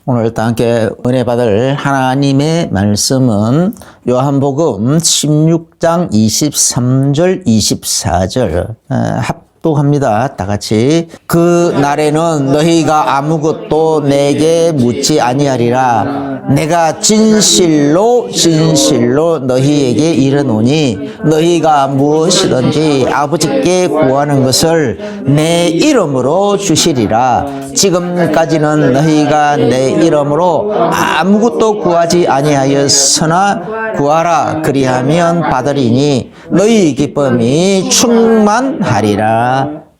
오늘 또 함께 은혜 받을 하나님의 말씀은 요한복음 16장 23절 24절 합독합니다. 다 같이. 그 날에는 너희가 아무것도 내게 묻지 아니하리라. 내가 진실로 너희에게 이르노니 너희가 무엇이든지 아버지께 구하는 것을 내 이름으로 주시리라. 지금까지는 너희가 내 이름으로 아무것도 구하지 아니하였으나 구하라. 그리하면 받으리니 너희 기쁨이 충만하리라.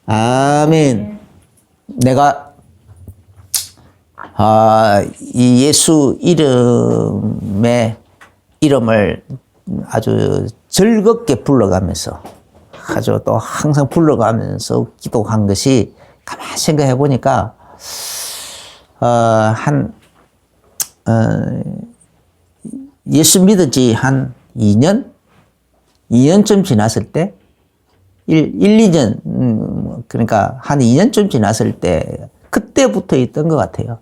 아멘. 내가 이 예수 이름을 아주 즐겁게 불러가면서 아주 또 항상 불러가면서 기도한 것이 가만히 생각해 보니까 예수 믿은 지 한 2년쯤 지났을 때 2년 그러니까 한 2년쯤 지났을 때 그때부터 있던 것 같아요.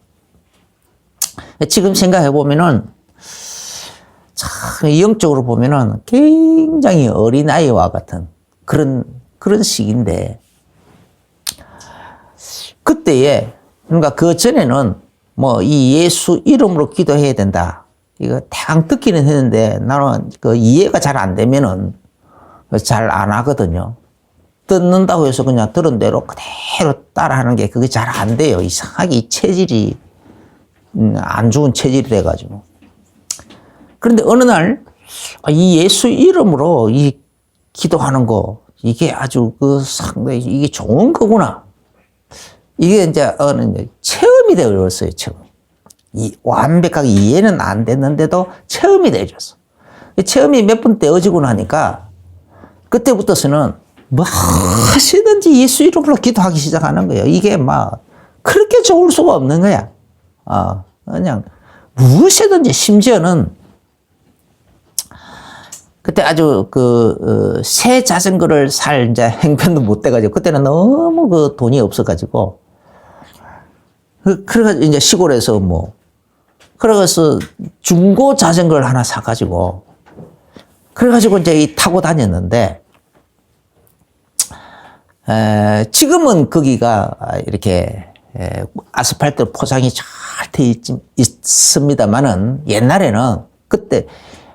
지금 생각해 보면은 참 영적으로 보면은 굉장히 어린아이와 같은 그런 시기인데 그때에 그러니까 그 전에는 뭐 이 예수 이름으로 기도해야 된다. 이거 대강 듣기는 했는데 나는 그 이해가 잘 안 되면은 잘 안 하거든요. 듣는다고 해서 그냥 들은 대로 그대로 따라하는 게 그게 잘 안 돼요. 이상하게 이 체질이 안 좋은 체질이 돼가지고. 그런데 어느 날 이 예수 이름으로 이 기도하는 거 이게 아주 그 상당히 이게 좋은 거구나. 이게 이제 체험이 되어버렸어요. 완벽하게 이해는 안 됐는데도 체험이 되어졌어. 체험이 몇 번 되어지고 나니까 그때부터서는 무엇이든지 예수 이름으로 기도하기 시작하는 거예요. 이게 막 그렇게 좋을 수가 없는 거야. 그냥 무엇이든지 심지어는 그때 아주 새 자전거를 살 이제 행편도 못 돼가지고 그때는 너무 그 돈이 없어가지고 그래가지고 이제 시골에서 그래서 중고 자전거를 하나 사가지고 그래가지고 이제 타고 다녔는데 지금은 거기가 이렇게 아스팔트 포장이 잘 돼 있습니다만은 옛날에는 그때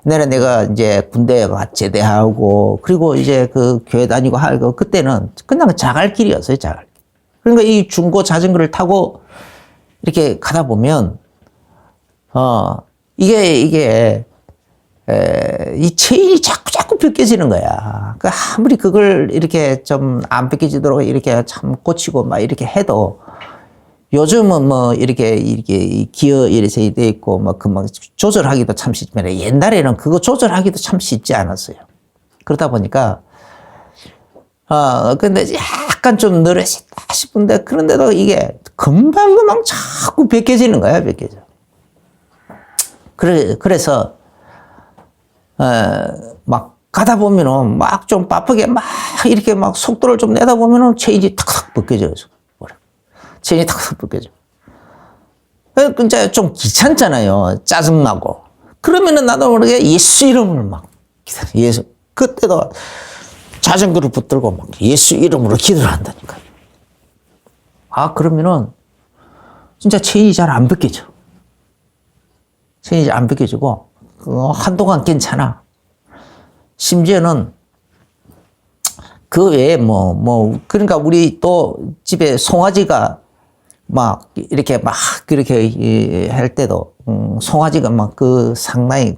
내가 이제 군대 제대하고 그리고 이제 그 교회 다니고 하고 그때는 그냥 자갈길이었어요. 자갈길. 그러니까 이 중고 자전거를 타고 이렇게 가다 보면 이게 이 체인이 자꾸 벗겨지는 거야. 그 아무리 그걸 이렇게 좀 안 벗겨지도록 이렇게 참 고치고 막 이렇게 해도 요즘은 이렇게 기어 이렇게 돼 있고 금방 조절하기도 참 쉽지만 옛날에는 그거 조절하기도 참 쉽지 않았어요. 그러다 보니까 근데 약간 좀 느려졌다 싶은데 그런데도 이게 금방 자꾸 벗겨지는 거야, 벗겨져. 그래서 막 가다 보면은 막 좀 바쁘게 막 이렇게 막 속도를 좀 내다 보면은 체인이 탁탁 벗겨져요. 체인이 탁탁 벗겨져. 진짜 좀 귀찮잖아요. 짜증나고. 그러면은 나도 모르게 예수 이름을 막 예수. 그때도 자전거를 붙들고 막 예수 이름으로 기도를 한다니까. 그러면은 진짜 체인이 잘 안 벗겨져. 체인이 잘 안 벗겨지고 한동안 괜찮아. 심지어는 그 외에 그러니까 우리 또 집에 송아지가 막 이렇게 그렇게 할 때도 송아지가 막 상당히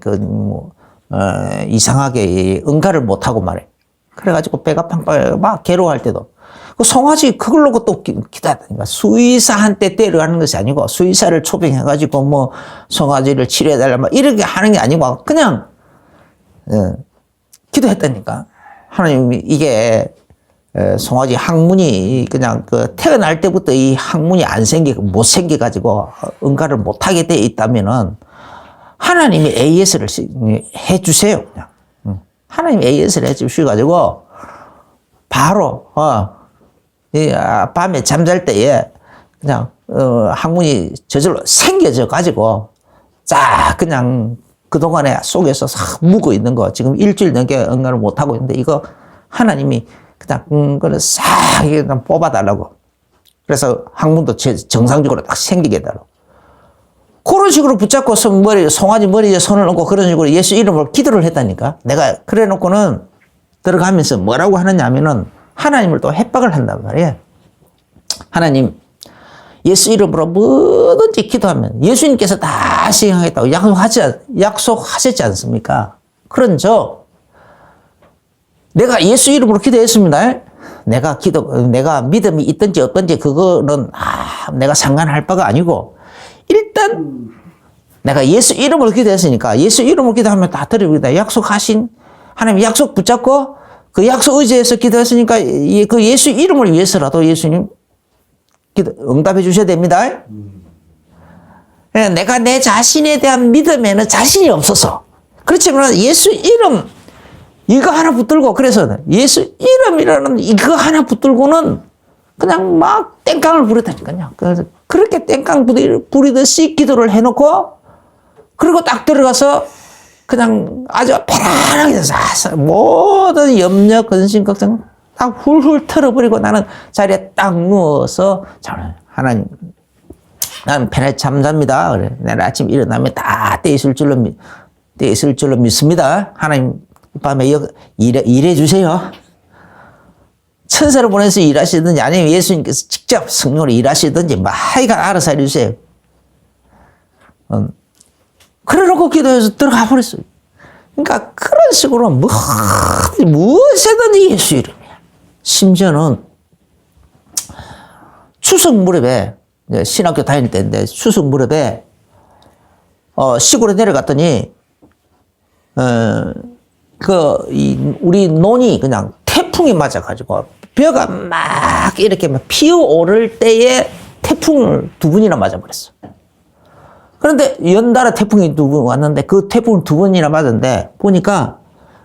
이상하게 응가를 못 하고 말해. 그래가지고 배가 팡팡 막 괴로워할 때도 그 송아지 그걸 놓고 또 기다리니까 수의사한테 때려가는 것이 아니고 수의사를 초빙해가지고 송아지를 치료해달라 막 이렇게 하는 게 아니고 그냥 기도했다니까. 하나님 이게 송아지 항문이 그냥 태어날 때부터 이 항문이 못 생겨가지고 응가를 못하게 돼 있다면은 하나님이 AS를 해주세요. 그냥. 하나님이 AS를 해주셔가지고 바로, 밤에 잠잘 때에 그냥, 항문이 저절로 생겨져 가지고, 쫙 그냥 그동안에 속에서 싹 묵어 있는 거, 지금 일주일 넘게 응가를 못 하고 있는데, 이거 하나님이 그냥, 그걸 싹 그냥 뽑아달라고. 그래서 항문도 정상적으로 딱 생기게 해달라고. 그런 식으로 붙잡고 송아지 머리에 손을 얹고 그런 식으로 예수 이름으로 기도를 했다니까. 내가 그래 놓고는 들어가면서 뭐라고 하느냐 하면은 하나님을 또 협박을 한단 말이에요. 하나님, 예수 이름으로 뭐든지 기도하면 예수님께서 다 시행하겠다고 약속하셨지 않습니까? 그런저 내가 예수 이름으로 기도했습니다. 내가 믿음이 있든지 없든지 그거는 내가 상관할 바가 아니고 일단 내가 예수 이름으로 기도했으니까 예수 이름으로 기도하면 다 드립니다. 약속하신 하나님 약속 붙잡고 그 약속 의지해서 기도했으니까 그 예수 이름을 위해서라도 예수님 응답해 주셔야 됩니다. 내가 내 자신에 대한 믿음에는 자신이 없어서 그렇지만 예수 이름 이거 하나 붙들고 그래서 예수 이름이라는 이거 하나 붙들고는 그냥 막 땡깡을 부렸다니까요. 그래서 그렇게 땡깡 부리듯이 기도를 해놓고 그리고 딱 들어가서 그냥 아주 편안하게 모든 염려, 근심, 걱정 딱 훌훌 털어버리고 나는 자리에 딱 누워서 하나님 나는 편하게 잠잡니다. 그래. 내일 아침 일어나면 다 때 있을 줄로 믿습니다. 하나님 밤에 일해 주세요. 천사를 보내서 일하시든지 아니면 예수님께서 직접 성령으로 일하시든지 뭐 하여간 알아서 해주세요. 그래놓고 기도해서 들어가 버렸어요. 그러니까 그런 식으로 무엇이든지 예수 이름이야. 심지어는 추석 무렵에 신학교 다닐 때인데 추석 무렵에 시골에 내려갔더니 우리 논이 그냥 태풍이 맞아가지고 벼가 막 이렇게 막 피어오를 때에 태풍을 2번이나 맞아버렸어. 그런데 연달아 태풍이 2번 왔는데 그 태풍을 2번이나 맞았는데 보니까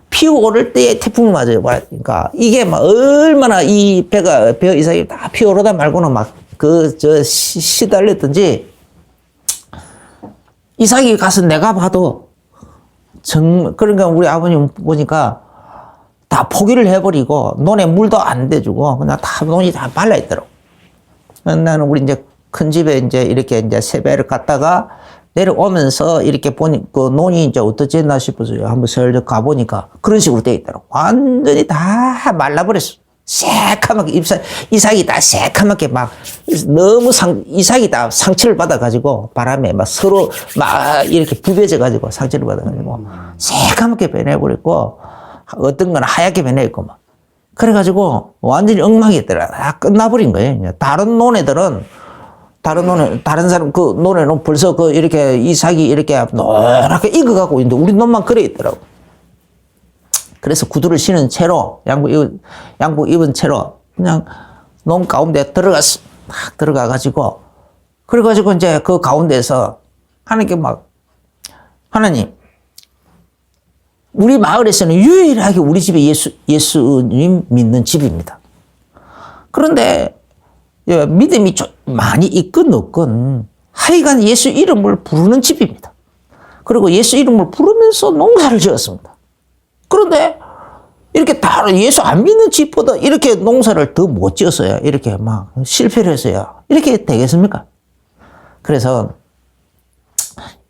피어오를 때에 태풍을 맞아요. 그러니까 이게 막 얼마나 이 벼 이삭이 다 피어오르다 말고는 막 시달렸던지 이삭이 가서 내가 봐도 그러니까 우리 아버님 보니까 다 포기를 해버리고 논에 물도 안 대주고 그냥 다 논이 다 말라 있더라고. 나는 우리 이제 큰 집에 이제 이렇게 이제 세배를 갔다가 내려오면서 이렇게 보니 그 논이 이제 어떻지 했나 싶어서 한번 슬쩍 가보니까 그런 식으로 돼 있더라고. 완전히 다 말라버렸어. 새카맣게 이삭이 다 새카맣게 막 너무 이삭이 다 상처를 받아가지고 바람에 막 서로 막 이렇게 부벼져가지고 상처를 받아가지고 새카맣게 변해버렸고 어떤 건 하얗게 변해있고 막 그래가지고 완전히 엉망이었더라. 다 끝나버린 거예요. 다른 사람 그 논에는 벌써 이렇게 이삭이 이렇게 노랗게 익어가고 있는데 우리 논만 그래 있더라고. 그래서 구두를 신은 채로 양복 입은 채로 그냥 논 가운데 들어갔어. 딱 들어가가지고 그래가지고 이제 그 가운데서 하나님께 하나님 우리 마을에서는 유일하게 우리 집에 예수님 믿는 집입니다. 그런데 믿음이 좀 많이 있건 없건 하여간 예수 이름을 부르는 집입니다. 그리고 예수 이름을 부르면서 농사를 지었습니다. 그런데 이렇게 다 예수 안 믿는 집보다 이렇게 농사를 더 못 지었어요. 이렇게 막 실패를 했어요. 이렇게 되겠습니까? 그래서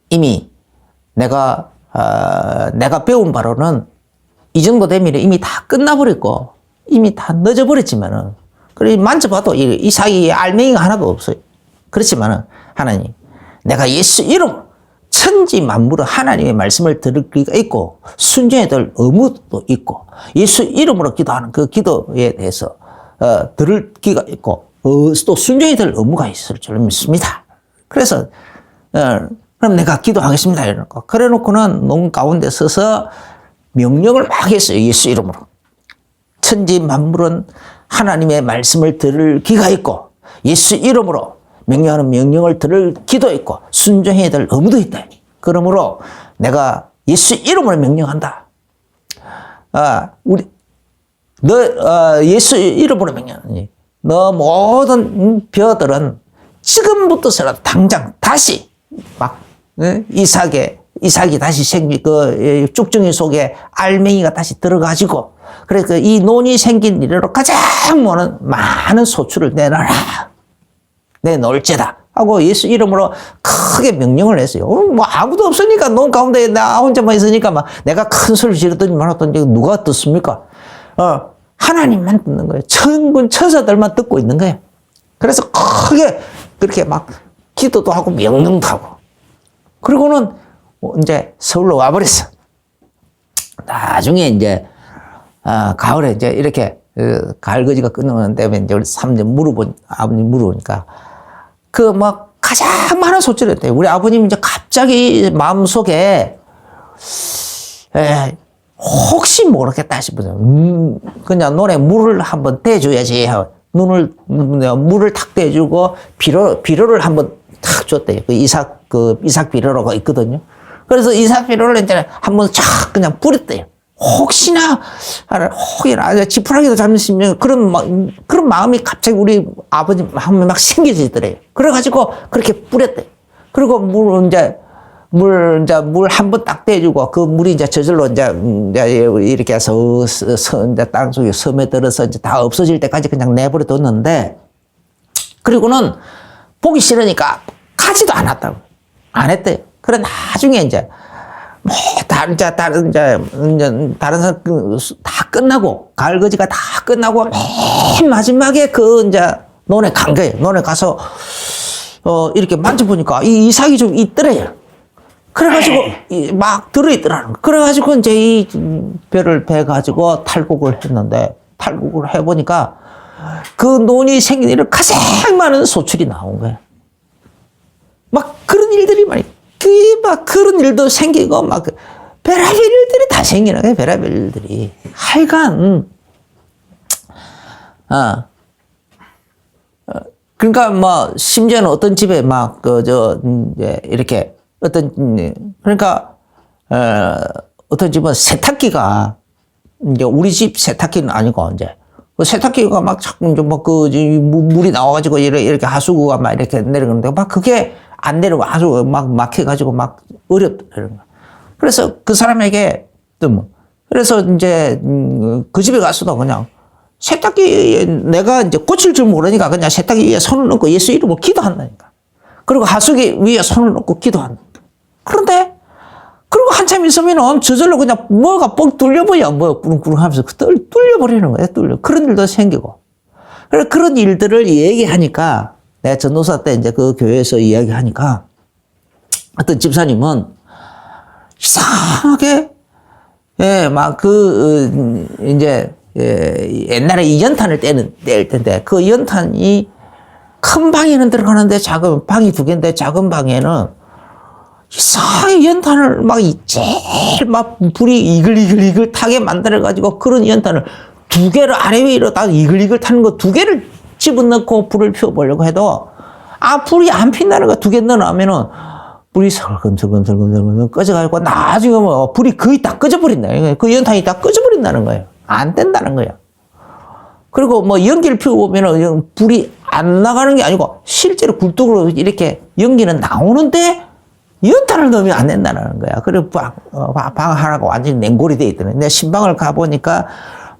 이미 내가 배운 바로는 이 정도 되면 이미 다 끝나버렸고 이미 다 늦어버렸지만은 그래 만져봐도 이 사이에 알맹이가 하나도 없어요. 그렇지만은 하나님 내가 예수 이름 천지 만물은 하나님의 말씀을 들을 기가 있고 순종해야 될 의무도 있고 예수 이름으로 기도하는 그 기도에 대해서 들을 기가 있고 또 순종해야 될 의무가 있을 줄 믿습니다. 그래서 그럼 내가 기도하겠습니다. 이러고 그래 놓고는 농 가운데 서서 명령을 막 했어요. 예수 이름으로. 천지 만물은 하나님의 말씀을 들을 기가 있고 예수 이름으로 명령하는 명령을 들을 기도 있고 순종해야 될 의무도 있다. 그러므로 내가 예수 이름으로 명령한다. 예수 이름으로 명령하니 너 모든 벼들은 지금부터서라도 당장 다시 막 이삭이 다시 쭉정이 속에 알맹이가 다시 들어가지고 그래서 이 논이 생긴 이래로 가장 많은 소출을 내놓을지다 하고 예수 이름으로 크게 명령을 했어요. 뭐 아무도 없으니까 논 가운데 나 혼자만 있으니까 막 내가 큰 소리 지르더니 말았더니 누가 듣습니까? 하나님만 듣는 거예요. 천군 천사들만 듣고 있는 거예요. 그래서 크게 그렇게 막 기도도 하고 명령도 하고 그리고는 이제 서울로 와버렸어. 나중에 이제 가을에 이제 이렇게 가을거지가 끝나는 때문에 이제 우리 사모님 아버님 물어보니까 그 막 가장 많은 소리를 했대요. 우리 아버님 이제 갑자기 마음속에 혹시 모르겠다 싶어서 그냥 논에 물을 한번 떼줘야지 하고 물을 탁 떼주고 비료를 한번 탁 줬대요. 그 이삭 비료가 있거든요. 그래서 이삭 비료를 이제 한번 쫙 그냥 뿌렸대요. 혹시나 지푸라기도 잡으시면 그런 마음이 갑자기 우리 아버지 마음에 막 생겨지더래요. 그래가지고 그렇게 뿌렸대요. 그리고 물 한 번 딱 떼주고 그 물이 이제 저절로 이제 이렇게 해서 이제 땅속에 섬에 들어서 이제 다 없어질 때까지 그냥 내버려 뒀는데 그리고는 보기 싫으니까 가지도 않았다고. 안 했대요. 그래 나중에 이제 뭐 다른 사람 다 끝나고 가을거지가 다 끝나고 맨 마지막에 그 이제 논에 간 거예요. 논에 가서 이렇게 만져보니까 이 이삭이 좀 있더래요. 그래가지고 막 들어있더라는 거. 그래가지고 이제 이 벼를 베가지고 탈곡을 했는데 탈곡을 해보니까 그 논이 생긴 일을 가장 많은 소출이 나온 거예요. 막 그런 일들이 많이 막 그런 일도 생기고 막 별의별 일들이 다 생기는 거예요. 별의별 일들이. 하여간 그러니까 뭐 심지어는 어떤 집에 막 이제 이렇게 그러니까 어떤 집은 세탁기가 이제 우리 집 세탁기는 아니고 이제 그 세탁기가 막 자꾸 이제 뭐 물이 나와가지고 이렇게 하수구가 막 이렇게 내려가는데 막 그게 안 내려가 아주 막 막혀가지고 막 어렵다 이런 거. 그래서 그 사람에게 그래서 이제 그 집에 가서도 그냥 세탁기 내가 이제 고칠 줄 모르니까 그냥 세탁기 위에 손을 넣고 예수 이름으로 기도한다니까. 그리고 하수기 위에 손을 넣고 기도한다. 그런데 그리고 한참 있으면은 저절로 그냥 뭐가 뻥 뚫려버려 뭐 꾸릉꾸릉 하면서 뚫려버리는 거예요. 그런 일도 생기고. 그래서 그런 일들을 얘기하니까 내가 전도사 때 이제 그 교회에서 이야기하니까 어떤 집사님은 이상하게 이제 옛날에 이 연탄을 뗄 텐데 그 연탄이 큰 방에는 들어가는데 작은 방이 2개인데 작은 방에는 이상하게 연탄을 제일 불이 이글이글 타게 만들어가지고 그런 연탄을 2개를 아래 위로 딱 이글이글 타는 거 2개를 집어넣고 불을 피워보려고 해도 불이 안 핀다는 거 2개 넣어놓으면은 불이 설금설금 꺼져가지고 나중에 불이 거의 다 꺼져버린다. 그 연탄이 다 꺼져버린다는 거예요. 안 된다는 거예요. 그리고 연기를 피워보면은 불이 안 나가는 게 아니고 실제로 굴뚝으로 이렇게 연기는 나오는데 연탄을 넣으면 안 된다는 거야. 그리고 방 하나가 완전히 냉골이 돼 있더니 내가 신방을 가보니까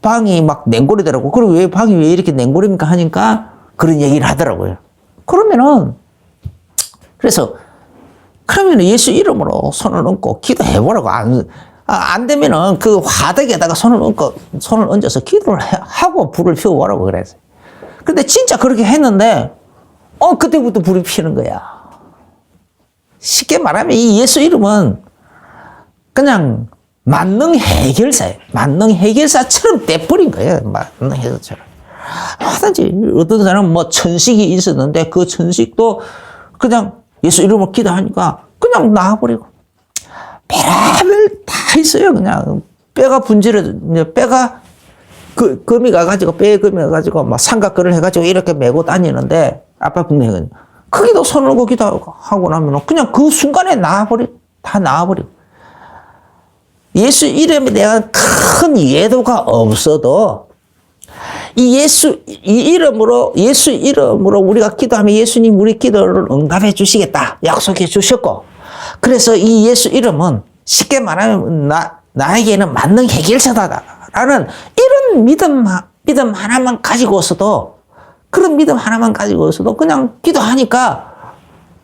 방이 막 냉골이더라고. 그리고 방이 왜 이렇게 냉골입니까 하니까 그런 얘기를 하더라고요. 그러면은 예수 이름으로 손을 얹고 기도해보라고. 안 되면은 그 화덕에다가 손을 얹어서 기도를 하고 불을 피워보라고 그랬어요. 근데 진짜 그렇게 했는데, 그때부터 불이 피는 거야. 쉽게 말하면 이 예수 이름은 그냥 만능 해결사예요. 만능 해결사처럼 떼버린 거예요. 만능 해결사처럼. 하든지 어떤 사람은 천식이 있었는데 그 천식도 그냥 예수 이름으로 기도하니까 그냥 나와버리고. 별별 다 있어요. 그냥 뼈가 뼈가 금이 가가지고 삼각근을 해가지고 이렇게 메고 다니는데 아빠 분명히 거기도 손을 얹고 기도하고 나면 그냥 그 순간에 다 나와버리고. 예수 이름에 대한 큰 이해도가 없어도 예수 이름으로 우리가 기도하면 예수님 우리 기도를 응답해 주시겠다. 약속해 주셨고. 그래서 이 예수 이름은 쉽게 말하면 나에게는 만능 해결사다라는 이런 믿음 하나만 가지고서도 그런 믿음 하나만 가지고서도 그냥 기도하니까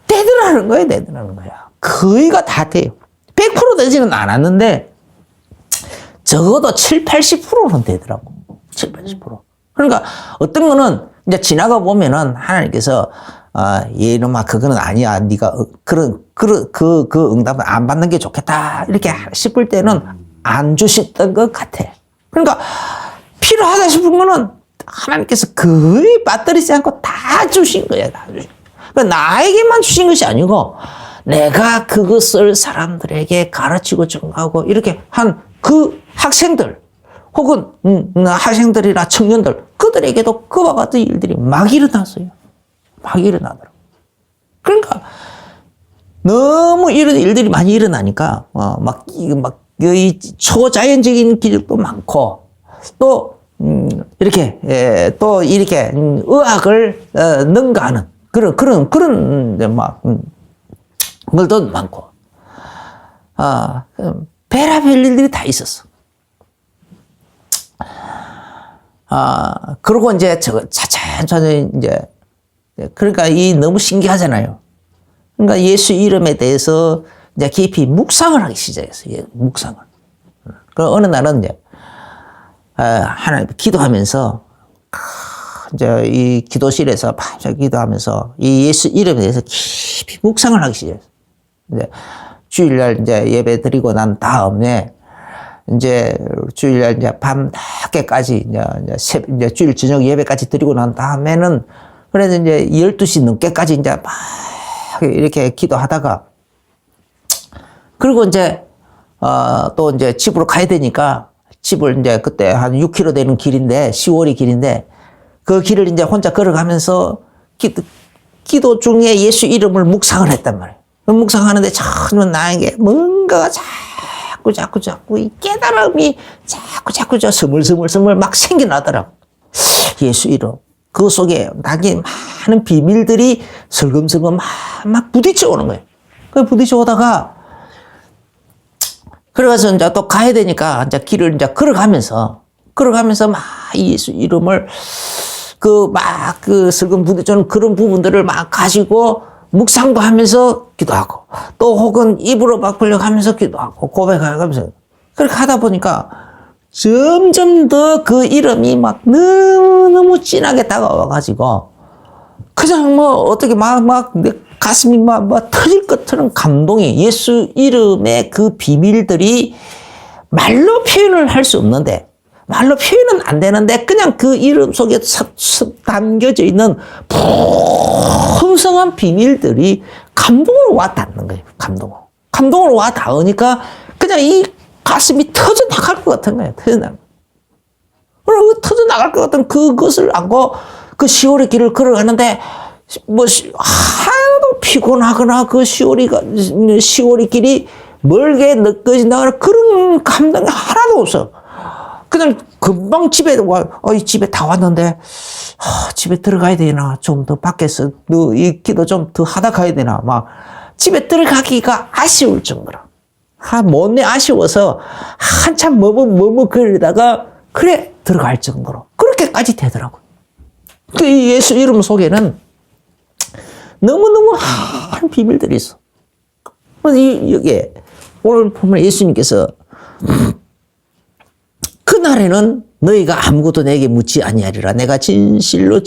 되더라는 거예요. 되더라는 거야. 거의가 다 돼요. 100% 되지는 않았는데 적어도 7, 80%는 되더라고. 7, 80%. 그러니까 어떤 거는 이제 지나가 보면은 하나님께서 얘놈아 그거는 아니야. 네가 그 응답은 안 받는 게 좋겠다. 이렇게 싶을 때는 안 주셨던 것 같아. 그러니까 필요하다 싶은 거는 하나님께서 거의 빠뜨리지 않고 다 주신 거야. 다 주신. 그러니까 나에게만 주신 것이 아니고 내가 그것을 사람들에게 가르치고 전가하고 이렇게 한 그 학생들 혹은 학생들이나 청년들 그들에게도 그와 같은 일들이 막 일어났어요. 막 일어나더라고요. 그러니까 너무 이런 일들이 많이 일어나니까 이 초자연적인 기적도 많고 또 이렇게 의학을 능가하는 그런 것도 많고 별의별 일들이 다 있었어. 그러고 이제 천천히 이제 그러니까 이 너무 신기하잖아요. 그러니까 예수 이름에 대해서 이제 깊이 묵상을 하기 시작했어요. 묵상을. 그 어느 날은 이제 하나님 기도하면서 이제 이 기도실에서 밤새 기도하면서 이 예수 이름에 대해서 깊이 묵상을 하기 시작했어요. 이제 주일날 이제 예배 드리고 난 다음에 이제 주일날 이제 밤 늦게까지 이제 주일 저녁 예배까지 드리고 난 다음에는 그래서 이제 12시 넘게까지 이제 막 이렇게 기도하다가 그리고 이제 또 이제 집으로 가야 되니까 집을 이제 그때 한 6km 되는 길인데 10월이 길인데 그 길을 이제 혼자 걸어가면서 기도 중에 예수 이름을 묵상을 했단 말이에요. 묵상하는데 처음 나에게 뭔가가 자꾸 이 깨달음이 자꾸 스물스물 막 생겨나더라고. 예수 이름. 그 속에 나에게 많은 비밀들이 슬금슬금 막 부딪혀 오는 거예요. 그 부딪혀 오다가 그래서 이제 또 가야 되니까 이제 길을 이제 걸어가면서 막 예수 이름을 그 슬금 부딪혀오는 그런 부분들을 막 가지고 묵상도 하면서 기도하고 또 혹은 입으로 막 불려가면서 기도하고 고백하면서 그렇게 하다 보니까 점점 더 그 이름이 막 너무 진하게 다가와가지고 그냥 뭐 어떻게 막 내 가슴이 막 터질 것처럼 감동이 예수 이름의 그 비밀들이 말로 표현을 할 수 없는데 말로 표현은 안 되는데 그냥 그 이름 속에 담겨져 있는 풍성한 비밀들이 감동으로 와 닿는 거예요. 감동으로 와 닿으니까 그냥 이 가슴이 터져 나갈 것 같은 거예요. 터져 나갈 것 같은 그것을 안고 그 10월의 길을 걸어가는데 하나도 피곤하거나 그 10월의 길이 멀게 느껴진다거나 그런 감동이 하나도 없어. 그냥 금방 집에 집에 다 왔는데 집에 들어가야 되나 좀 더 밖에서 이 기도 좀 더 하다 가야 되나 막 집에 들어가기가 아쉬울 정도로 못내 아쉬워서 한참 머뭇거리다가 그래 들어갈 정도로 그렇게까지 되더라고요. 그 예수 이름 속에는 너무너무 많은 비밀들이 있어. 여기에 오늘 보면 예수님께서 그날에는 너희가 아무것도 내게 묻지 아니하리라. 내가 진실로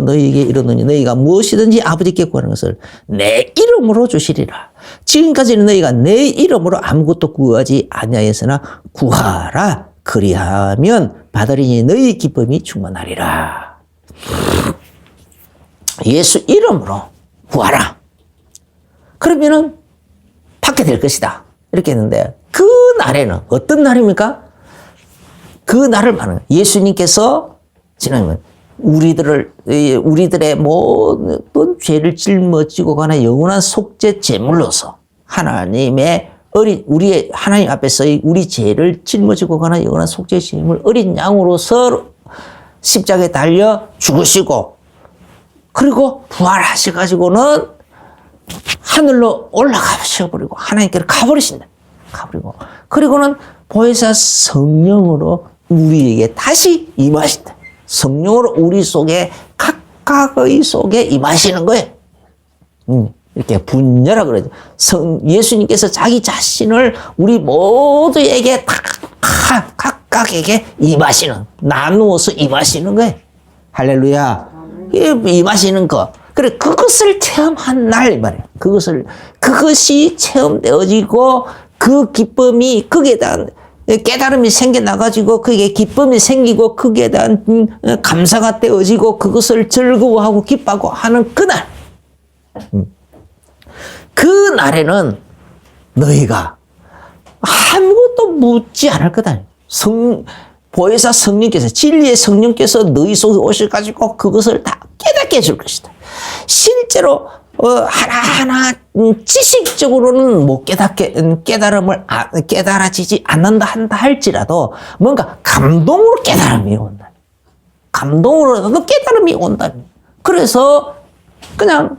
너희에게 이르노니 너희가 무엇이든지 아버지께 구하는 것을 내 이름으로 주시리라. 지금까지는 너희가 내 이름으로 아무것도 구하지 아니하였으나 구하라. 그리하면 받으리니 너희 기쁨이 충만하리라. 예수 이름으로 구하라. 그러면은 받게 될 것이다. 이렇게 했는데 그 날에는 어떤 날입니까? 그 날을 말하는 예수님께서 지나면 우리들의 모든 죄를 짊어지고 가는 영원한 속죄 제물로서 하나님 앞에서 우리 죄를 짊어지고 가는 영원한 속죄 제물 어린 양으로서 십자가에 달려 죽으시고 그리고 부활하셔가지고는 하늘로 올라가셔버리고 하나님께로 가버리신다. 가버리고 그리고는 보혜사 성령으로 우리에게 다시 임하신다. 성령으로 우리 속에 각각의 속에 임하시는 거예요. 이렇게 분열하고 그러죠. 예수님께서 자기 자신을 우리 모두에게 다 각각에게 임하시는, 나누어서 임하시는 거예요. 할렐루야. 임하시는 거. 그래, 그것을 체험한 날, 이 말이에요. 그것이 체험되어지고, 그 기쁨이, 거기에 대한 깨달음이 생겨나가지고, 그게 기쁨이 생기고, 거기에 대한 감사가 되어지고, 그것을 즐거워하고, 기뻐하고 하는 그날. 그 날에는 너희가 아무것도 묻지 않을 거다. 보혜사 성령께서, 진리의 성령께서 너희 속에 오셔가지고 그것을 다 깨닫게 해줄 것이다. 실제로 하나하나 지식적으로는 못 깨달아지지 않는다 한다 할지라도 뭔가 감동으로 깨달음이 온다. 감동으로도 깨달음이 온다. 그래서 그냥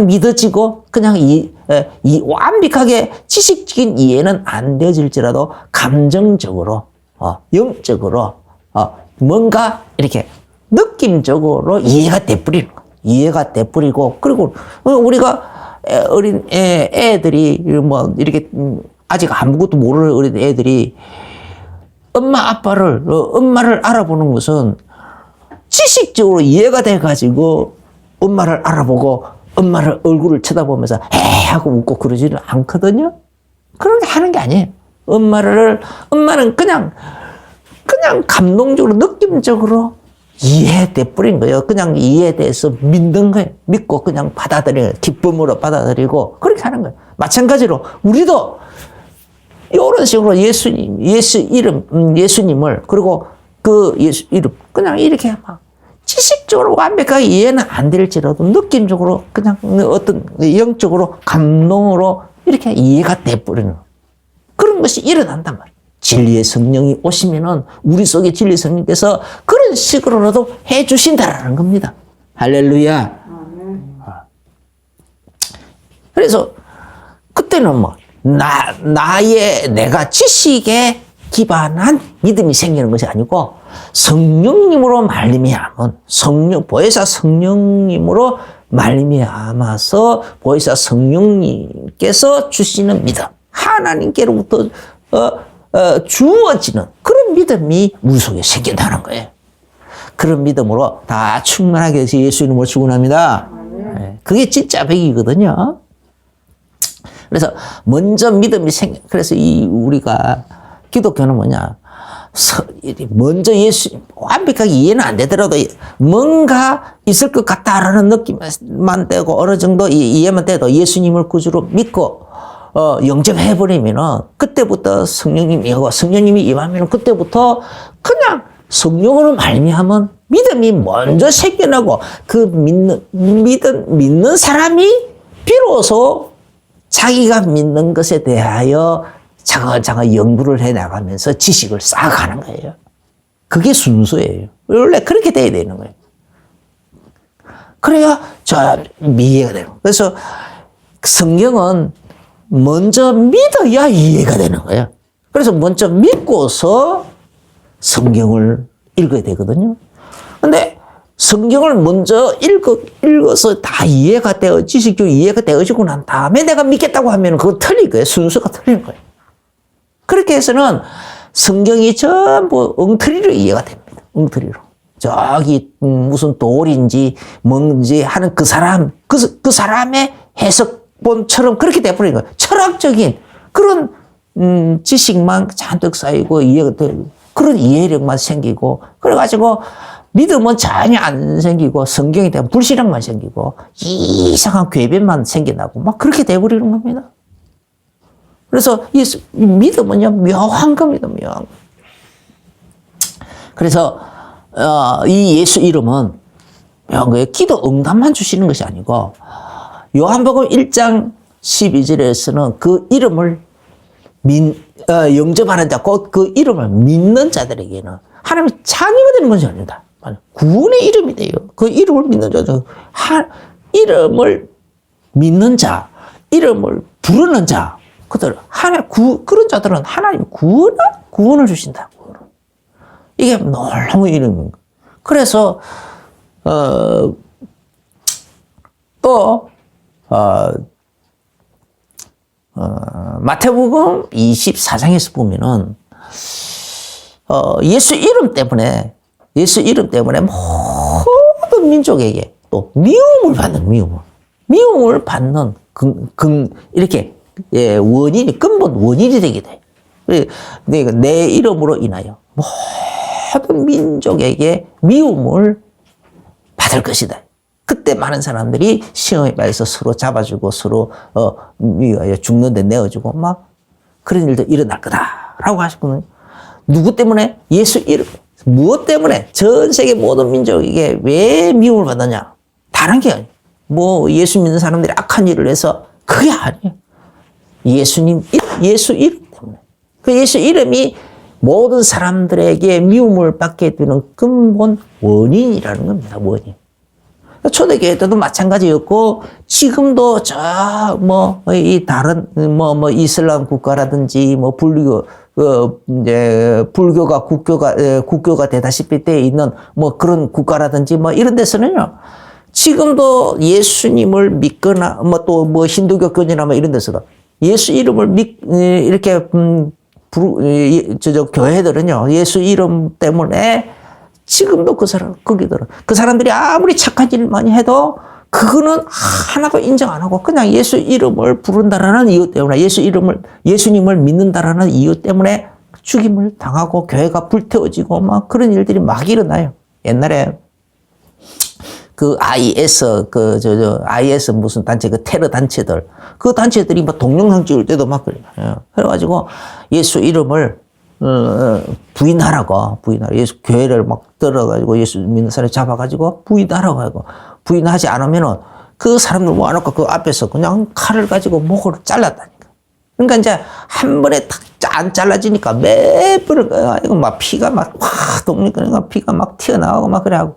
믿어지고, 그냥 완벽하게 지식적인 이해는 안 되어질지라도, 감정적으로, 영적으로, 뭔가 이렇게 느낌적으로 이해가 돼버리는 거예요. 이해가 돼버리고, 그리고, 우리가 어린 애들이, 뭐, 이렇게, 아직 아무것도 모르는 어린 애들이, 엄마를 알아보는 것은 지식적으로 이해가 돼가지고, 엄마를 알아보고 엄마를 얼굴을 쳐다보면서 에이 하고 웃고 그러지는 않거든요. 그런 게 하는 게 아니에요. 엄마는 그냥 감동적으로 느낌적으로 이해돼 버린 거예요. 그냥 이해돼서 믿는 거예요. 믿고 그냥 받아들여요. 기쁨으로 받아들이고 그렇게 하는 거예요. 마찬가지로 우리도 이런 식으로 예수님을 그리고 그 예수 이름 그냥 이렇게 막 지식적으로 완벽하게 이해는 안 될지라도 느낌적으로 그냥 어떤 영적으로 감동으로 이렇게 이해가 돼버리는 그런 것이 일어난단 말이에요. 진리의 성령이 오시면은 우리 속에 진리의 성령께서 그런 식으로라도 해주신다라는 겁니다. 할렐루야. 그래서 그때는 뭐 내가 지식에 기반한 믿음이 생기는 것이 아니고 성령님으로 말미암은 보혜사 성령님으로 말미암아서 보혜사 성령님께서 주시는 믿음, 하나님께로부터 주어지는 그런 믿음이 우리 속에 생긴다는 거예요. 그런 믿음으로 다 충만하게 해서 예수 이름으로 축원합니다. 그게 진짜 백이거든요. 그래서 먼저 믿음이 그래서 우리가 기독교는 뭐냐? 먼저 완벽하게 이해는 안 되더라도 뭔가 있을 것 같다라는 느낌만 되고 어느 정도 이해만 돼도 예수님을 구주로 믿고 영접해버리면은 그때부터 성령님이 임하면은 그때부터 그냥 성령으로 말미암은 믿음이 먼저 생겨나고 그 믿는 사람이 비로소 자기가 믿는 것에 대하여 차근차근 연구를 해 나가면서 지식을 쌓아가는 거예요. 그게 순서예요. 원래 그렇게 돼야 되는 거예요. 그래야 이해가 되는 거예요. 그래서 성경은 먼저 믿어야 이해가 되는 거예요. 그래서 먼저 믿고서 성경을 읽어야 되거든요. 근데 성경을 먼저 읽어서 다 지식적으로 이해가 되어지고 난 다음에 내가 믿겠다고 하면 그거 틀린 거예요. 순서가 틀린 거예요. 그렇게 해서는 성경이 전부 엉터리로 이해가 됩니다. 엉터리로. 저기 무슨 돌인지 뭔지 하는 그 사람의 해석본처럼 그렇게 돼버린 거예요. 철학적인 그런 지식만 잔뜩 쌓이고 이해가 되고 그런 이해력만 생기고 그래가지고 믿음은 전혀 안 생기고 성경에 대한 불신앙만 생기고 이상한 궤변만 생겨나고 막 그렇게 돼버리는 겁니다. 그래서 이 믿음은요 묘한 겁니다. 묘한 거. 그래서 이 예수 이름은 묘한 거예요. 기도 응답만 주시는 것이 아니고 요한복음 1장 12절에서는 그 이름을 영접하는 자, 곧 그 이름을 믿는 자들에게는 하나님의 자녀가 되는 것이 아닙니다. 구원의 이름이 돼요. 그 이름을 믿는 자, 이름을 믿는 자, 이름을 부르는 자, 그런 자들은 하나님 구원을 주신다. 이게 놀라운 이름인 거예요. 그래서, 마태복음 24장에서 보면은, 예수 이름 때문에 모든 민족에게 또 미움을 받는 이렇게, 예, 근본 원인이 되게 돼. 그러니까 내 이름으로 인하여 모든 민족에게 미움을 받을 것이다. 그때 많은 사람들이 시험에 빠져서 서로 잡아주고 서로 죽는데 내어주고 막 그런 일도 일어날 거다라고 하셨거든요. 누구 때문에? 예수 이름. 무엇 때문에? 전 세계 모든 민족에게 왜 미움을 받느냐? 다른 게 아니에요. 뭐 예수 믿는 사람들이 악한 일을 해서 그게 아니에요. 예수 이름 때문에. 그 예수 이름이 모든 사람들에게 미움을 받게 되는 근본 원인이라는 겁니다. 원인. 초대교회 때도 마찬가지였고, 지금도 이 다른, 이슬람 국가라든지, 불교가 국교가 되다시피 때 있는 그런 국가라든지 이런 데서는요, 지금도 예수님을 믿거나, 힌두교권이나 이런 데서도 예수 이름을 이렇게, 교회들은요, 예수 이름 때문에 지금도 그 사람들이 아무리 착한 일을 많이 해도 그거는 하나도 인정 안 하고 그냥 예수 이름을 부른다라는 이유 때문에 예수님을 믿는다라는 이유 때문에 죽임을 당하고 교회가 불태워지고 그런 일들이 막 일어나요. 옛날에 IS 무슨 단체, 테러 단체들, 그 단체들이 동영상 찍을 때도 막 그래요. 그래가지고 예수 이름을 부인하라고 예수 교회를 막 들어가지고 예수 믿는 사람 잡아가지고 부인하라고 하고 부인하지 않으면은 그 사람들 모아놓고 그 앞에서 그냥 칼을 가지고 목을 잘랐다니까. 그러니까 이제 한 번에 안 잘라지니까 매번 이거 막 피가 막 확 돕니까 피가 막 튀어나오고 막 그래하고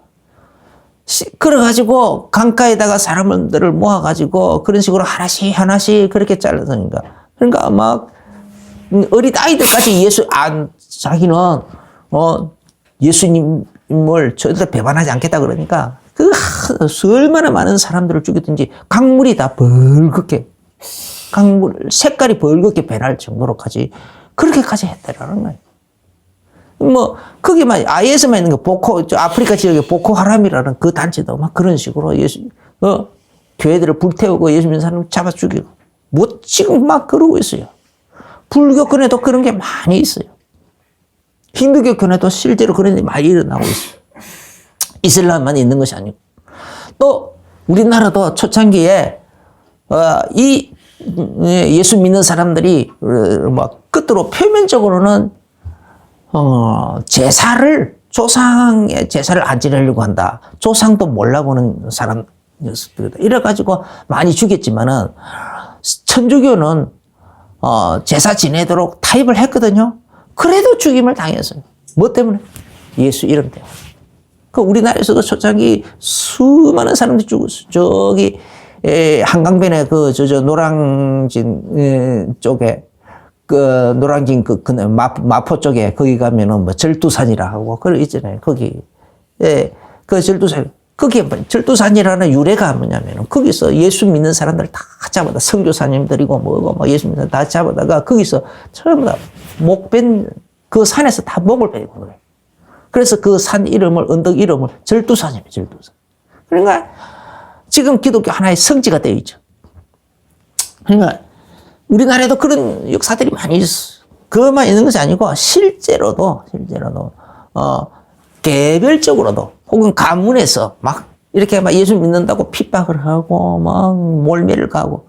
그래가지고 강가에다가 사람들을 모아가지고 그런 식으로 하나씩 그렇게 잘라서니까 그러니까 막 어린 아이들까지 자기는, 예수님을 절대 배반하지 않겠다 그러니까, 얼마나 많은 사람들을 죽였든지, 강물이 다 색깔이 벌겋게 변할 정도로까지, 그렇게까지 했다라는 거예요. 거기만, IS만 있는 거, 아프리카 지역에 보코하람이라는 그 단체도 막 그런 식으로 교회들을 불태우고 예수 믿는 사람을 잡아 죽이고, 지금 막 그러고 있어요. 불교권에도 그런 게 많이 있어요. 힌두교권에도 실제로 그런 일이 많이 일어나고 있어요. 이슬람만 있는 것이 아니고. 또 우리나라도 초창기에 예수 믿는 사람들이 끝으로 표면적으로는 조상의 제사를 안 지내려고 한다. 조상도 몰라보는 사람이었습니다. 이래가지고 많이 죽였지만은 천주교는 제사 지내도록 타협을 했거든요. 그래도 죽임을 당했어요. 뭐 때문에? 예수 이름 때문에. 우리나라에서도 초창기 수많은 사람들이 죽었어요. 저기, 한강변에 노량진 쪽에, 노량진 마포 쪽에 거기 가면은 절두산이라 하고, 그거 있잖아요. 거기, 절두산. 그게 절두산이라는 유래가 뭐냐면은 거기서 예수 믿는 사람들 다 잡아다 선교사님들이고 예수 믿는 사람 다 잡아다가 거기서 전부 다 그 산에서 다 목을 베고 그래요. 그래서 그 산 이름을 언덕 이름을 절두산이에요. 절두산. 그러니까 지금 기독교 하나의 성지가 되어 있죠. 그러니까 우리나라에도 그런 역사들이 많이 있어. 그것만 있는 것이 아니고 실제로도 개별적으로도 혹은 가문에서 이렇게 예수 믿는다고 핍박을 하고 몰매를 가고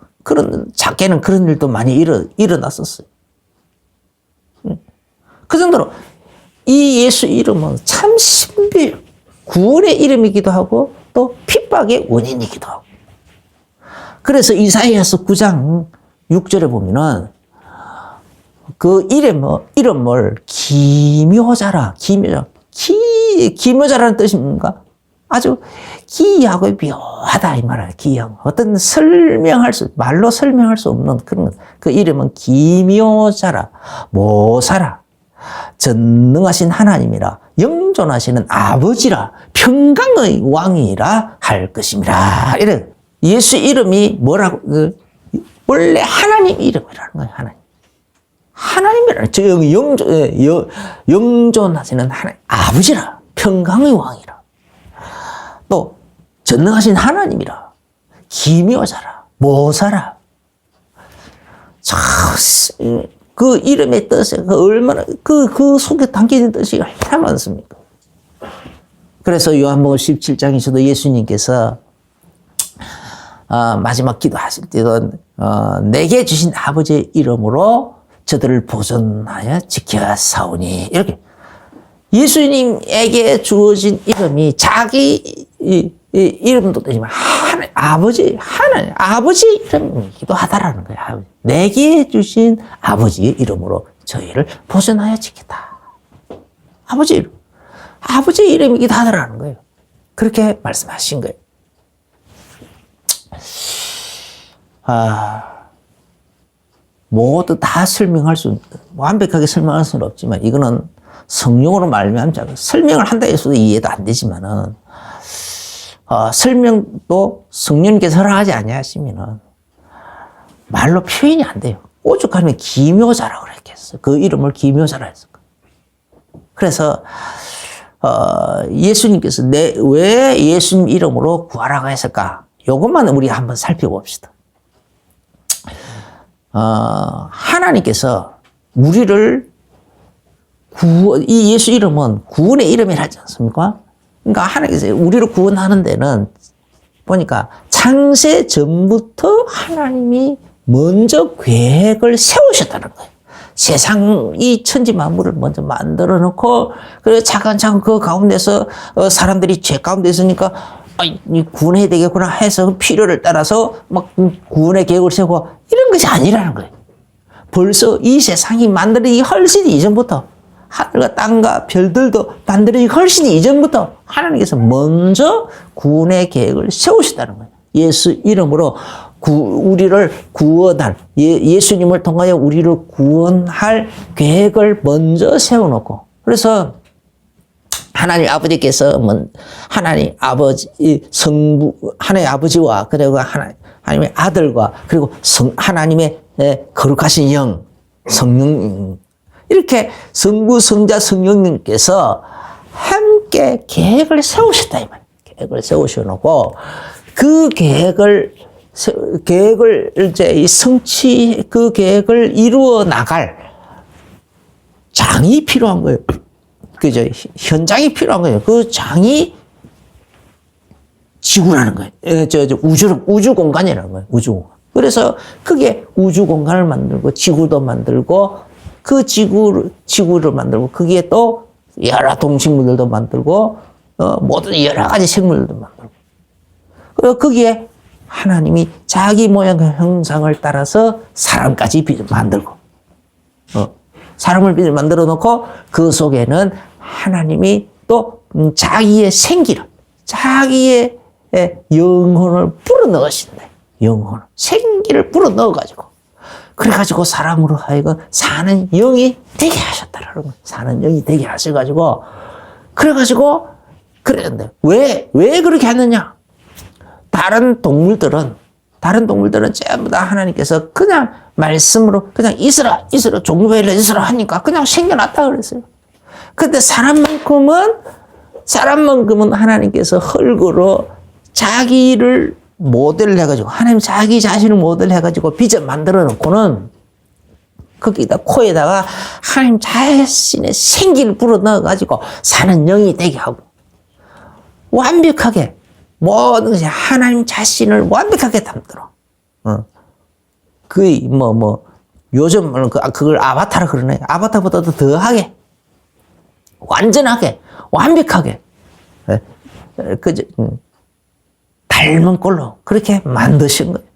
작게는 그런 일도 많이 일어났었어요. 그 정도로 이 예수 이름은 참 신비해요. 구원의 이름이기도 하고 또 핍박의 원인이기도 하고. 그래서 이사야서 9장 6절에 보면은 그 이름을 기묘자라. 기묘자라는 뜻입니까? 아주 기이하고 묘하다, 이 말이에요. 기이하고. 어떤 말로 설명할 수 없는 그런 것. 그 이름은 기묘자라, 모사라, 전능하신 하나님이라, 영존하시는 아버지라, 평강의 왕이라 할 것입니다. 이래. 예수 이름이 뭐라고, 원래 하나님 이름이라는 거예요, 하나님. 하나님이라, 영존하시는 하나님, 아버지라, 평강의 왕이라. 또, 전능하신 하나님이라, 기묘자라, 모사라. 그 이름의 뜻이 얼마나, 그 속에 담겨있는 뜻이 얼마나 많습니까? 그래서 요한복음 17장에서도 예수님께서 마지막 기도하실 때도 내게 주신 아버지의 이름으로 저들을 보존하여 지켜사오니, 이렇게 예수님에게 주어진 이름이 자기 이름도 되지만 하나님 아버지 이름이기도 하다라는 거예요. 아버지. 내게 주신 아버지의 이름으로 저희를 보존하여 지켰다. 아버지의 이름이기도 하다라는 거예요. 그렇게 말씀하신 거예요. 모두 다 완벽하게 설명할 수는 없지만, 이거는 성령으로 말미암자 설명을 한다 해서도 이해도 안 되지만은, 설명도 성령님께서 허락하지 아니하시면은 말로 표현이 안 돼요. 오죽하면 기묘자라고 그랬겠어. 그 이름을 기묘자라 했을 거예요. 그래서 예수님께서 왜 예수님 이름으로 구하라고 했을까? 요것만 우리가 한번 살펴봅시다. 하나님께서 우리를 이 예수 이름은 구원의 이름이라 하지 않습니까? 그러니까 하나님께서 우리를 구원하는 데는 보니까 창세 전부터 하나님이 먼저 계획을 세우셨다는 거예요. 세상 이 천지 만물을 먼저 만들어 놓고, 그래 차근차근 그 가운데서 사람들이 죄 가운데 있으니까 구원해야 되겠구나 해서 필요를 따라서 막 구원의 계획을 세우고 이런 것이 아니라는 거예요. 벌써 이 세상이 만들어지기 훨씬 이전부터, 하늘과 땅과 별들도 만들어지기 훨씬 이전부터 하나님께서 먼저 구원의 계획을 세우셨다는 거예요. 예수 이름으로 우리를 구원할, 예수님을 통하여 우리를 구원할 계획을 먼저 세워놓고, 그래서 하나님 아버지께서 하나님 아버지 하나님 아버지와 그리고 하나님의 아들과 그리고 하나님의 거룩하신 영 성령, 이렇게 성부 성자 성령님께서 함께 계획을 세우셨다 이 말이에요. 계획을 세우셔놓고 그 계획을 이제 그 계획을 이루어 나갈 장이 필요한 거예요. 그죠? 현장이 필요한 거예요. 그 장이 지구라는 거예요. 우주 공간이라는 거예요. 우주 공간. 그래서 그게 우주 공간을 만들고 지구도 만들고 그 지구를 만들고 거기에 또 여러 동식물들도 만들고 모든 여러 가지 생물들도 만들고, 그리고 거기에 하나님이 자기 모양 형상을 따라서 사람까지 만들고, 사람을 만들어 놓고 그 속에는 하나님이 또 자기의 생기를, 자기의 영혼을 불어넣으신다. 생기를 불어넣어가지고, 그래가지고 사람으로 하여금 사는 영이 되게 하셨다라는 거예요. 사는 영이 되게 하셔가지고, 그래가지고, 그랬는데, 왜 그렇게 했느냐? 다른 동물들은 전부 다 하나님께서 그냥 말씀으로 그냥 있으라 종류별로 있으라 하니까 그냥 생겨났다 그랬어요. 근데 사람만큼은 하나님께서 흙으로 자기를 모델을 해가지고, 하나님 자기 자신을 모델 해가지고 빚을 만들어 놓고는 거기다 코에다가 하나님 자신의 생기를 불어 넣어가지고 사는 영이 되게 하고, 완벽하게 모든 것이 하나님 자신을 완벽하게 담들어. 요즘 그걸 아바타라 그러네. 아바타보다도 더하게, 완전하게, 완벽하게, 닮은 꼴로 그렇게 만드신 거예요.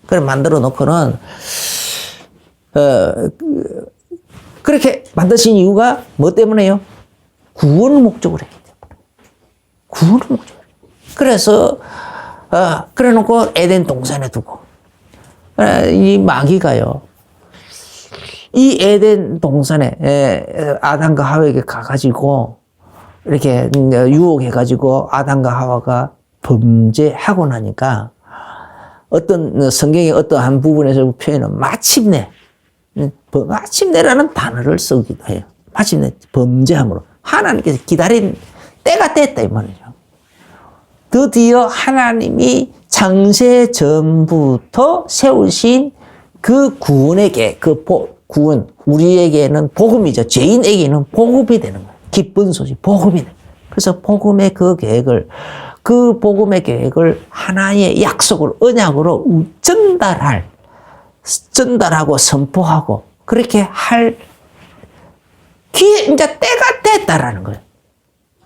그래 만들어 놓고는 그렇게 만드신 이유가 뭐 때문에요? 구원을 목적으로 했기 때문에. 구원의 목적. 그래서 그래놓고 에덴 동산에 두고 이 마귀가요. 이 에덴 동산에 아담과 하와에게 가가지고 이렇게 유혹해가지고 아담과 하와가 범죄하고 나니까 어떤 성경의 어떠한 부분에서 표현은 마침내라는 단어를 쓰기도 해요. 마침내 범죄함으로 하나님께서 기다린 때가 됐다 이 말이죠. 드디어 하나님이 창세 전부터 세우신 그 구원의 계획, 구원, 우리에게는 복음이죠. 죄인에게는 복음이 되는 거예요. 기쁜 소식, 복음이 돼요. 그래서 복음의 그 복음의 계획을 하나의 약속으로, 언약으로 전달하고 선포하고, 그렇게 할 기회, 이제 때가 됐다라는 거예요.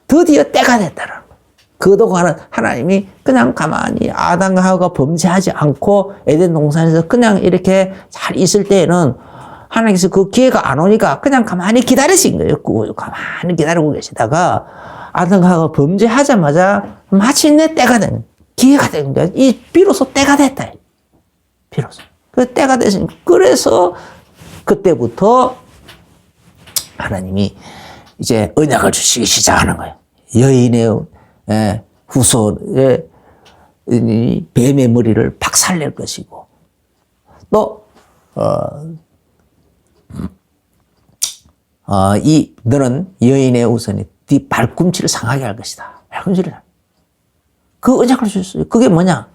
드디어 때가 됐다라는 거예요. 그동안은 하나님이 그냥 가만히 아담과 하와가 범죄하지 않고 에덴 동산에서 그냥 이렇게 잘 있을 때에는 하나님께서 그 기회가 안 오니까 그냥 가만히 기다리신 거예요. 가만히 기다리고 계시다가 아담과 하와가 범죄하자마자 마침내 때가 된, 기회가 된 거예요. 비로소 때가 됐다. 비로소. 그 때가 됐으니까. 그래서 그때부터 하나님이 이제 언약을 주시기 시작하는 거예요. 여인의 후손의 뱀의 머리를 박살낼 것이고, 또 너는 여인의 후손이 네 발꿈치를 상하게 할 것이다. 발꿈치를. 그 언약을 주셨어요. 그게 뭐냐?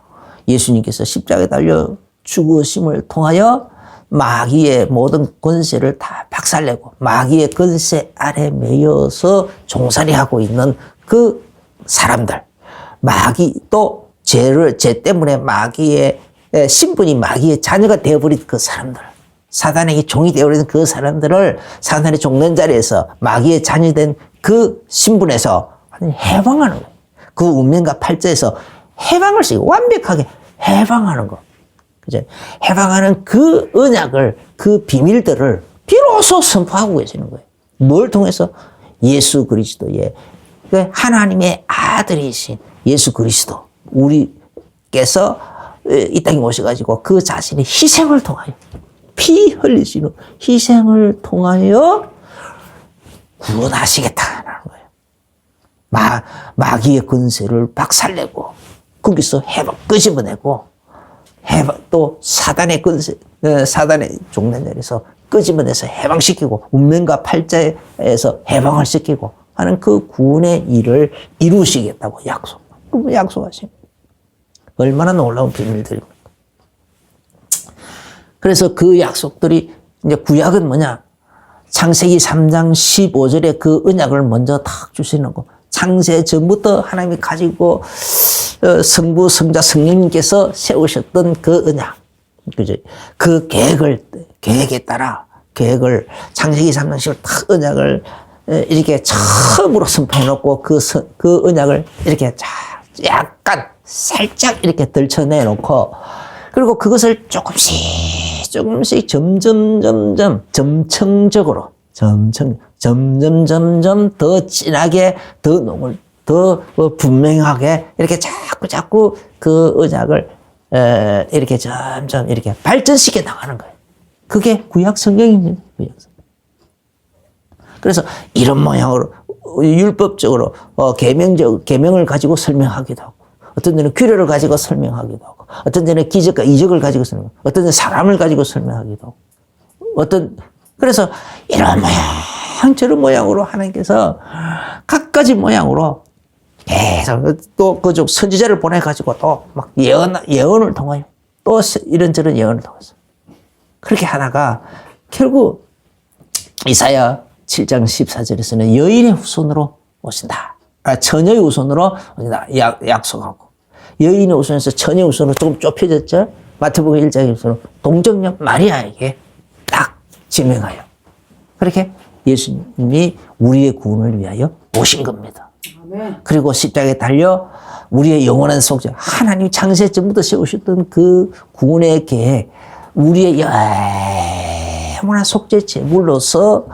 예수님께서 십자가에 달려 죽으심을 통하여 마귀의 모든 권세를 다 박살내고 마귀의 권세 아래 매여서 종살이하고 있는 그 사람들, 마귀 또 죄 때문에 마귀의 신분이 마귀의 자녀가 되어버린 그 사람들, 사단에게 종이 되어버린 그 사람들을 사단의 종된 자리에서 마귀의 자녀된 그 신분에서 해방하는 거예요. 그 운명과 팔자에서 해방을 시키고 완벽하게 해방하는 거. 그죠? 해방하는 그 언약을, 그 비밀들을 비로소 선포하고 계시는 거예요. 뭘 통해서? 예수 그리스도의 하나님의 아들이신 예수 그리스도, 우리께서 이 땅에 오셔가지고 그 자신의 희생을 통하여, 피 흘리시는 희생을 통하여 구원하시겠다는 거예요. 마귀의 권세를 박살내고, 거기서 끄집어내고, 또 사단의 권세, 사단의 종된 자리에서 끄집어내서 해방시키고, 운명과 팔자에서 해방을 시키고 하는 그 구원의 일을 이루시겠다고 약속하십니다. 얼마나 놀라운 비밀들입니까? 그래서 그 약속들이, 이제 구약은 뭐냐? 창세기 3장 15절에 그 언약을 먼저 탁 주시는 거. 창세 전부터 하나님이 가지고 성부, 성자, 성령님께서 세우셨던 그 언약. 그죠? 그 계획에 따라, 창세기 3장 15절 탁 언약을 이렇게 처음으로 선포해놓고 그 언약을 이렇게 약간 살짝 이렇게 들춰내놓고, 그리고 그것을 조금씩 점점적으로 점점 더 진하게, 더 분명하게 이렇게 자꾸 그 언약을 이렇게 점점 이렇게 발전시켜 나가는 거예요. 그게 구약 성경입니다. 구약 성경. 그래서 이런 모양으로 율법적으로 계명을 가지고 설명하기도 하고, 어떤 데는 규례를 가지고 설명하기도 하고, 어떤 데는 기적과 이적을 가지고 설명하고, 어떤 데는 사람을 가지고 설명하기도 하고, 그래서 이런 모양 저런 모양으로 하나님께서 각가지 모양으로 계속 또 그쪽 선지자를 보내가지고 또 막 예언을 통하여 또 이런저런 예언을 통해서 그렇게 하다가 결국 이사야 7장 14절에서는 여인의 후손으로 오신다. 처녀의 후손으로 오신다. 약속하고. 여인의 후손에서 처녀의 후손으로 조금 좁혀졌죠. 마태복음 1장의 후손으로 동정녀 마리아에게 딱 지명하여. 그렇게 예수님이 우리의 구원을 위하여 오신 겁니다. 그리고 십자가에 달려 우리의 영원한 속죄, 하나님 창세 전부터 세우셨던 그 구원의 계획, 우리의 영원한 속죄 제물로서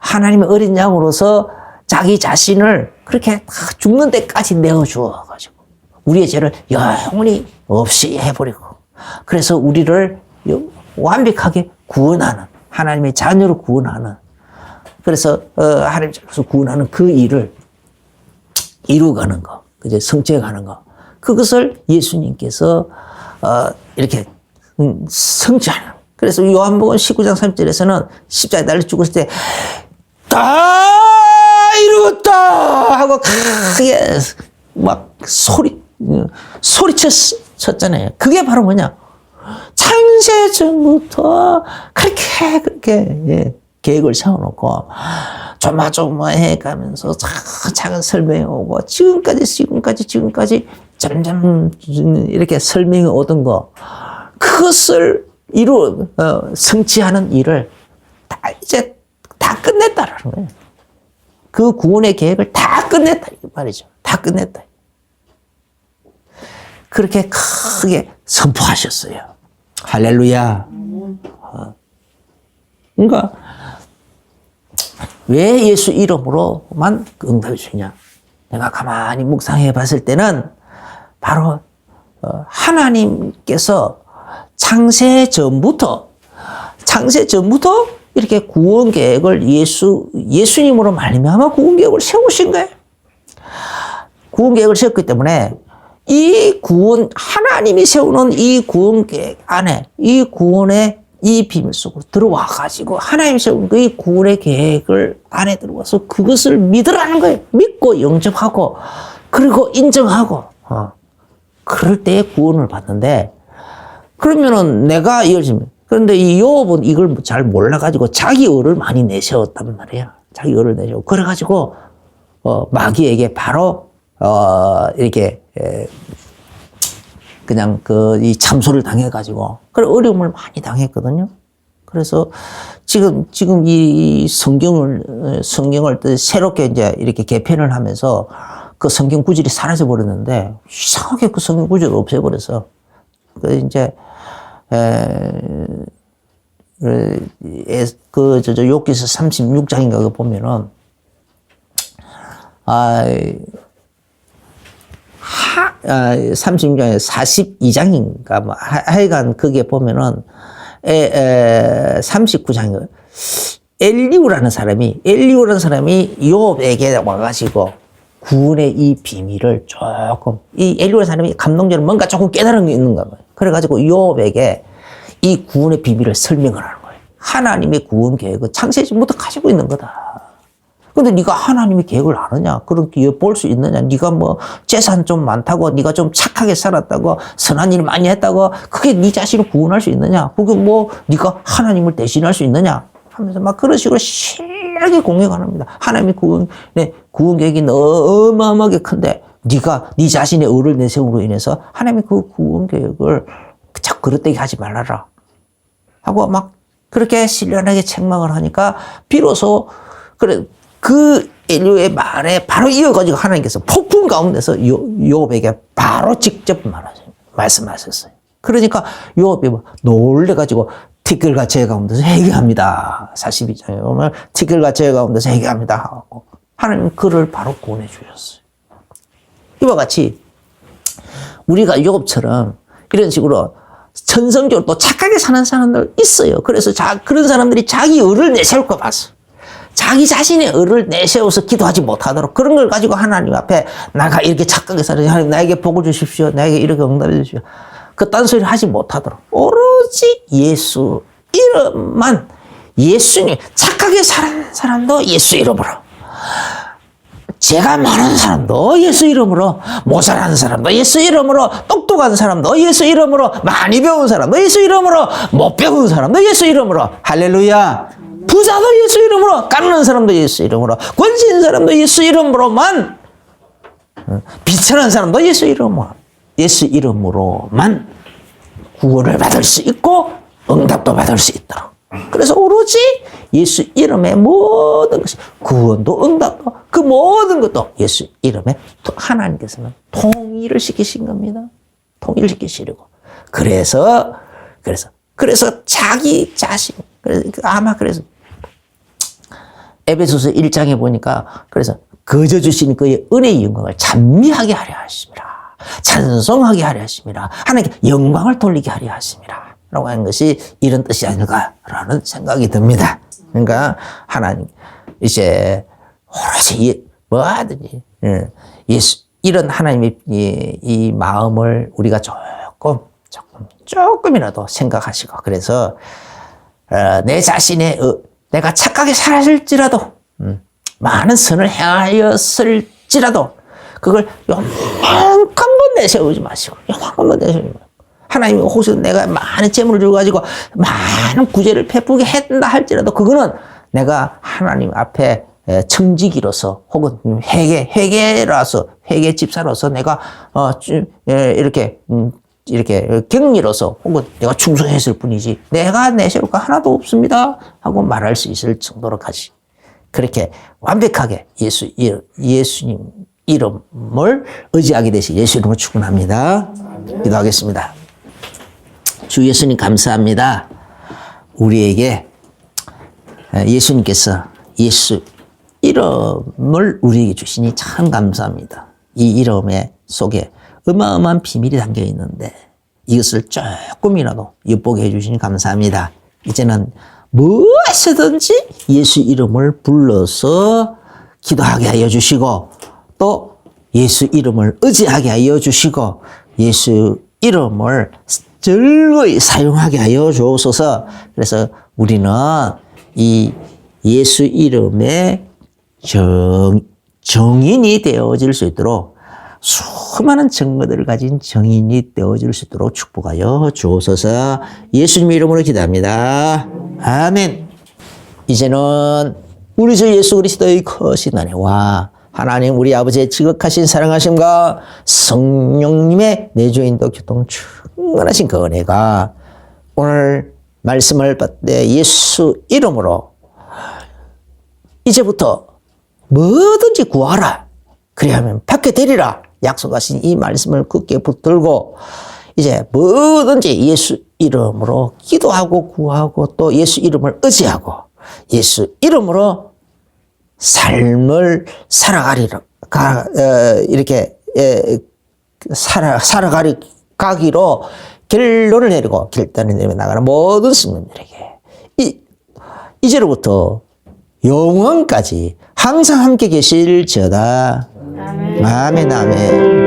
하나님의 어린 양으로서 자기 자신을 그렇게 죽는 데까지 내어주어가지고 우리의 죄를 영원히 없이 해버리고 그래서 우리를 완벽하게 구원하는 하나님의 자녀로 구원하는 그래서 하나님께서 구원하는 그 일을 이루어가는 거, 그제 성취해가는 거 그것을 예수님께서 이렇게 성취하는. 그래서 요한복음 19장 3절에서는 십자가에 달려 죽었을 때 다 이루었다 하고 크게 막 소리쳤잖아요. 그게 바로 뭐냐? 창세 전부터 그렇게 계획을 세워놓고 조마조마해 가면서 작은 설명이 오고 지금까지 점점 이렇게 설명이 오던 거 그것을 성취하는 일을 이제 다 끝냈다라는 거예요. 그 구원의 계획을 다 끝냈다 이 말이죠. 다 끝냈다. 그렇게 크게 선포하셨어요. 할렐루야. 그러니까 왜 예수 이름으로만 응답해 주냐? 내가 가만히 묵상해 봤을 때는 바로 하나님께서 창세 전부터 이렇게 구원 계획을 예수님으로 말미암아 구원 계획을 세우신 거예요. 구원 계획을 세웠기 때문에 이 구원 하나님이 세우는 이 구원 계획 안에 이 구원의 이 비밀 속으로 들어와 가지고 하나님이 세운 이 구원의 계획을 안에 들어와서 그것을 믿으라는 거예요. 믿고 영접하고 그리고 인정하고 그럴 때에 구원을 받는데 그러면은 내가 이걸 지금 그런데 이 요업은 이걸 잘 몰라가지고 자기 의를 많이 내세웠단 말이야. 자기 의를 내세우고 그래가지고 마귀에게 바로 이렇게 그냥 이 참소를 당해가지고 그런 어려움을 많이 당했거든요. 그래서 지금 이 성경을 새롭게 이제 이렇게 개편을 하면서 그 성경 구절이 사라져 버렸는데 이상하게 그 성경 구절을 없애버려서 그 이제 욥기서 36장인가 그 보면은 36장에 42장인가 뭐 하여간 그게 보면은 39장인가 엘리후라는 사람이 욥에게 와가지고 구원의 이 비밀을 조금 이 엘리후라는 사람이 감동적으로 뭔가 조금 깨달은 게 있는가 봐요. 그래가지고 욥에게 이 구원의 비밀을 설명을 하는 거예요. 하나님의 구원 계획은 창세전부터 가지고 있는 거다. 근데 네가 하나님의 계획을 아느냐? 그런 기회 볼 수 있느냐? 네가 뭐 재산 좀 많다고, 네가 좀 착하게 살았다고, 선한 일 많이 했다고, 그게 네 자신을 구원할 수 있느냐? 그게 뭐 네가 하나님을 대신할 수 있느냐? 하면서 막 그런 식으로 신나게 공격을 합니다. 하나님의 구원 계획이 어마어마하게 큰데 네가 네 자신의 의를 내세움으로 인해서 하나님의 그 구원 계획을 자꾸 그릇되게 하지 말아라 하고 막 그렇게 신랄하게 책망을 하니까 비로소 그래 그 엘리후의 말에 바로 이어가지고 하나님께서 폭풍 가운데서 욥에게 바로 직접 말씀하셨어요. 그러니까 욥이 놀래가지고 티끌과 재 가운데서 회개합니다. 42장에 보면 티끌과 재 가운데서 회개합니다 하고 하나님 그를 바로 구원해 주셨어요. 이와 같이 우리가 욥처럼 이런 식으로 전성적으로 또 착하게 사는 사람들 있어요. 그래서 그런 사람들이 자기 의를 내세울 거 봤어요. 자기 자신의 의를 내세워서 기도하지 못하도록 그런 걸 가지고 하나님 앞에 나가 이렇게 착하게 살아요. 하나님 나에게 복을 주십시오. 나에게 이렇게 응답해 주십시오. 그딴 소리를 하지 못하도록 오로지 예수 이름만 예수님 착하게 사는 사람도 예수 이름으로 죄가 많은 사람도 예수 이름으로 모자란 사람도 예수 이름으로 똑똑한 사람도 예수 이름으로 많이 배운 사람도 예수 이름으로 못 배운 사람도 예수 이름으로 할렐루야 부자도 예수 이름으로 깎는 사람도 예수 이름으로 권세 있는 사람도 예수 이름으로만 비천한 사람도 예수 이름으로만 구원을 받을 수 있고 응답도 받을 수 있도록 그래서 오로지 예수 이름의 모든 것이 구원도 응답도 그 모든 것도 예수 이름에 하나님께서는 통일을 시키신 겁니다. 통일을 시키시려고 그래서 자기 자신 아마 그래서 에베소서 1장에 보니까 그래서 거저 주신 그의 은혜의 영광을 찬미하게 하려 하십니다. 찬송하게 하려 하십니다. 하나님께 영광을 돌리게 하려 하십니다. 라고 하는 것이 이런 뜻이 아닐까라는 생각이 듭니다. 그러니까 하나님 이제 오로지 뭐하든지 예수 이런 하나님의 이 마음을 우리가 조금이라도 생각하시고 그래서 내 자신의 내가 착하게 살았을지라도 많은 선을 행하였을지라도 그걸 요만큼만 내세우지 마시고 요만큼만 내세우지 마시고 하나님이 혹시 내가 많은 재물을 주고 가지고 많은 구제를 베풀게 했다 할지라도 그거는 내가 하나님 앞에 청지기로서 혹은 회계라서 회계 집사로서 내가 이렇게 격리로서 혹은 내가 충성했을 뿐이지 내가 내세울 거 하나도 없습니다 하고 말할 수 있을 정도로까지 그렇게 완벽하게 예수님 이름을 의지하게 되시 예수 이름으로 축원합니다. 기도하겠습니다. 주 예수님 감사합니다. 우리에게 예수님께서 예수 이름을 우리에게 주시니 참 감사합니다. 이 이름의 속에 어마어마한 비밀이 담겨 있는데 이것을 조금이라도 엿보게 해주시니 감사합니다. 이제는 무엇이든지 예수 이름을 불러서 기도하게 하여 주시고 또 예수 이름을 의지하게 하여 주시고 예수 이름을 즐거이 사용하게 하여 주옵소서. 그래서 우리는 이 예수 이름의 정인이 되어질 수 있도록 수많은 증거들을 가진 정인이 되어질 수 있도록 축복하여 주옵소서. 예수님 이름으로 기도합니다. 아멘. 이제는 우리 주 예수 그리스도의 크신 은혜와 하나님 우리 아버지의 지극하신 사랑하심과 성령님의 내주인도 교통 충만하신 그 은혜가 오늘 말씀을 받되 예수 이름으로 이제부터 뭐든지 구하라 그리하면 받게 되리라 약속하신 이 말씀을 굳게 붙들고 이제 뭐든지 예수 이름으로 기도하고 구하고 또 예수 이름을 의지하고 예수 이름으로 삶을 이렇게 살아가기로 결론을 내리고 결단을 내리며 나가는 모든 성도들에게 이제로부터 영원까지 항상 함께 계실지어다. 아멘 아멘.